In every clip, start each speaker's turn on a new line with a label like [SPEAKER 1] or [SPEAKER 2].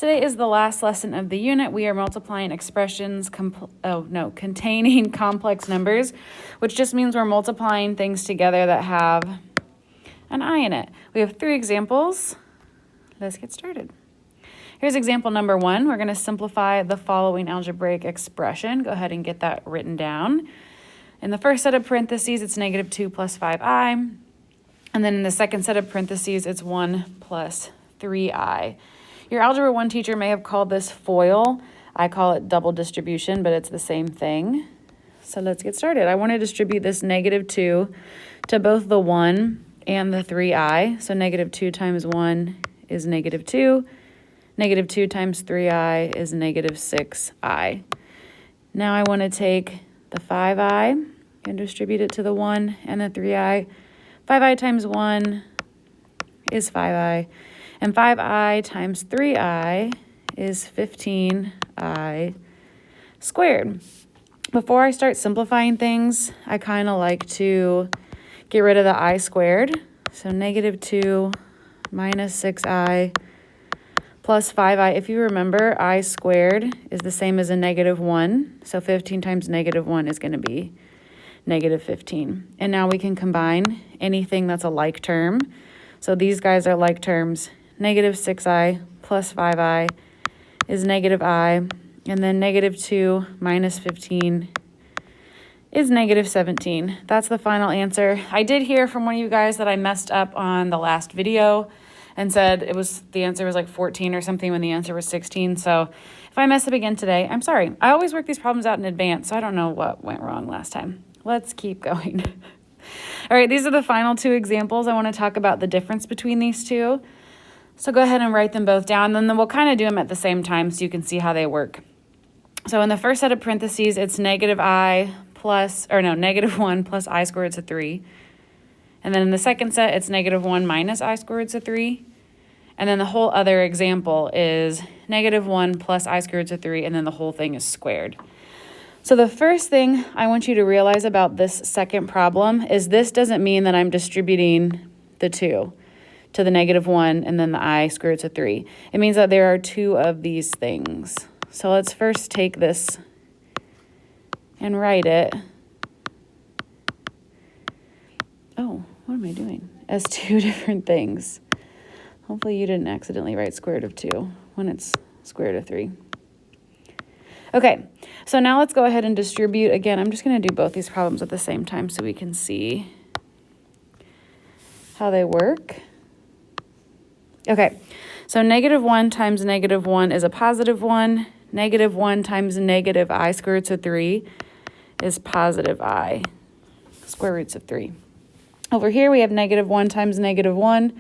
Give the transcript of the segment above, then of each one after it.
[SPEAKER 1] Today is the last lesson of the unit. We are multiplying expressions containing complex numbers, which just means we're multiplying things together that have an I in it. We have 3 examples. Let's get started. Here's example number 1. We're going to simplify the following algebraic expression. Go ahead and get that written down. In the first set of parentheses, it's negative 2 plus 5i. And then in the second set of parentheses, it's 1 plus 3i. Your Algebra 1 teacher may have called this FOIL. I call it double distribution, but it's the same thing. So let's get started. I want to distribute this negative 2 to both the 1 and the 3i. So negative 2 times 1 is negative 2. Negative 2 times 3i is negative 6i. Now I want to take the 5i and distribute it to the 1 and the 3i. 5i times 1 is 5i. And 5i times 3i is 15i squared. Before I start simplifying things, I kind of like to get rid of the I squared. So negative 2 minus 6i plus 5i. If you remember, I squared is the same as a negative 1. So 15 times negative 1 is going to be negative 15. And now we can combine anything that's a like term. So these guys are like terms. Negative 6i plus 5i is negative I. And then negative 2 minus 15 is negative 17. That's the final answer. I did hear from one of you guys that I messed up on the last video and said the answer was like 14 or something when the answer was 16. So if I mess up again today, I'm sorry. I always work these problems out in advance, so I don't know what went wrong last time. Let's keep going. All right, these are the final 2 examples. I want to talk about the difference between these two. So go ahead and write them both down, and then we'll kind of do them at the same time so you can see how they work. So in the first set of parentheses, it's negative 1 plus I squared roots of 3. And then in the second set, it's negative 1 minus I squared roots of 3. And then the whole other example is negative 1 plus I squared roots of 3, and then the whole thing is squared. So the first thing I want you to realize about this second problem is this doesn't mean that I'm distributing the 2 to the negative 1 and then the I squared roots of 3. It means that there are 2 of these things. So let's first take this and write it. Oh, what am I doing? As 2 different things. Hopefully you didn't accidentally write square root of 2 when it's square root of 3. Okay, so now let's go ahead and distribute. Again, I'm just going to do both these problems at the same time so we can see how they work. Okay, so negative 1 times negative 1 is a positive 1. Negative 1 times negative I square roots of 3 is positive I square roots of 3. Over here we have negative 1 times negative 1,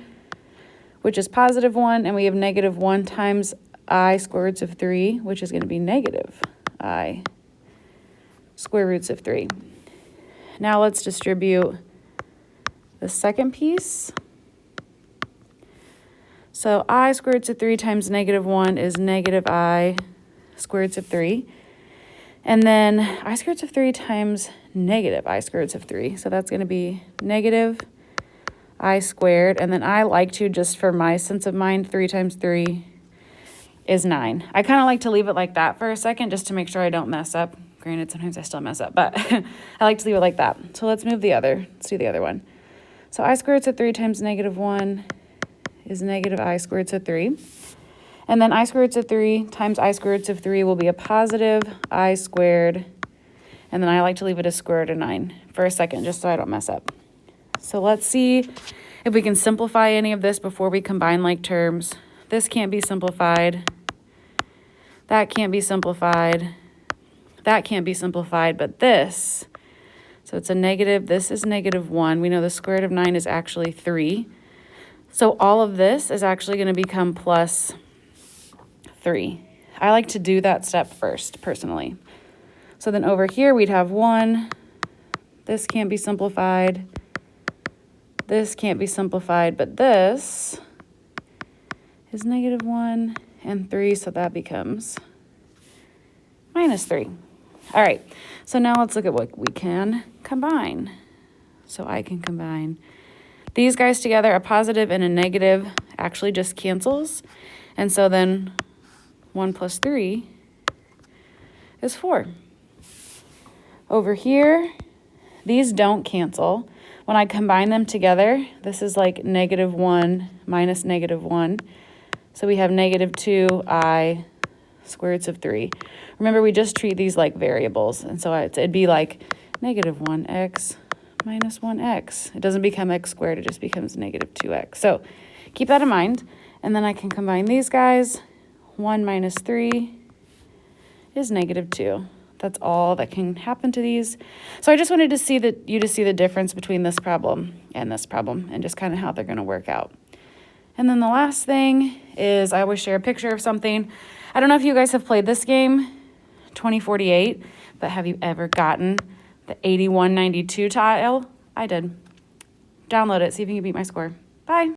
[SPEAKER 1] which is positive 1, and we have negative 1 times I square roots of 3, which is going to be negative I square roots of 3. Now let's distribute the second piece. So I square roots of 3 times negative 1 is negative I square roots of 3. And then I square roots of 3 times negative I square roots of 3. So that's going to be negative I squared. And then I like to, just for my sense of mind, 3 times 3 is 9. I kind of like to leave it like that for a second just to make sure I don't mess up. Granted, sometimes I still mess up, but I like to leave it like that. So let's move the other. Let's do the other one. So I square roots of 3 times negative 1 is negative I square roots of 3. And then I square roots of 3 times I square roots of 3 will be a positive I squared. And then I like to leave it as square root of 9 for a second just so I don't mess up. So let's see if we can simplify any of this before we combine like terms. This can't be simplified. That can't be simplified. That can't be simplified, but this. So it's a negative. This is negative 1. We know the square root of 9 is actually 3. So all of this is actually going to become plus 3. I like to do that step first, personally. So then over here we'd have 1. This can't be simplified. This can't be simplified, but this is negative 1 and 3, so that becomes minus 3. All right, so now let's look at what we can combine. So I can combine these guys together. A positive and a negative actually just cancels. And so then 1 plus 3 is 4. Over here, these don't cancel. When I combine them together, this is like -1 minus -1. So we have -2i square roots of 3. Remember, we just treat these like variables. And so it'd be like -1x minus 1x. It doesn't become x squared, it just becomes -2x. So keep that in mind. And then I can combine these guys. 1 minus 3 is -2. That's all that can happen to these. So I just wanted to see you to see the difference between this problem and just kind of how they're going to work out. And then the last thing is I always share a picture of something. I don't know if you guys have played this game, 2048, but have you ever gotten the 8192 tile? I did. Download it, see if you can beat my score. Bye.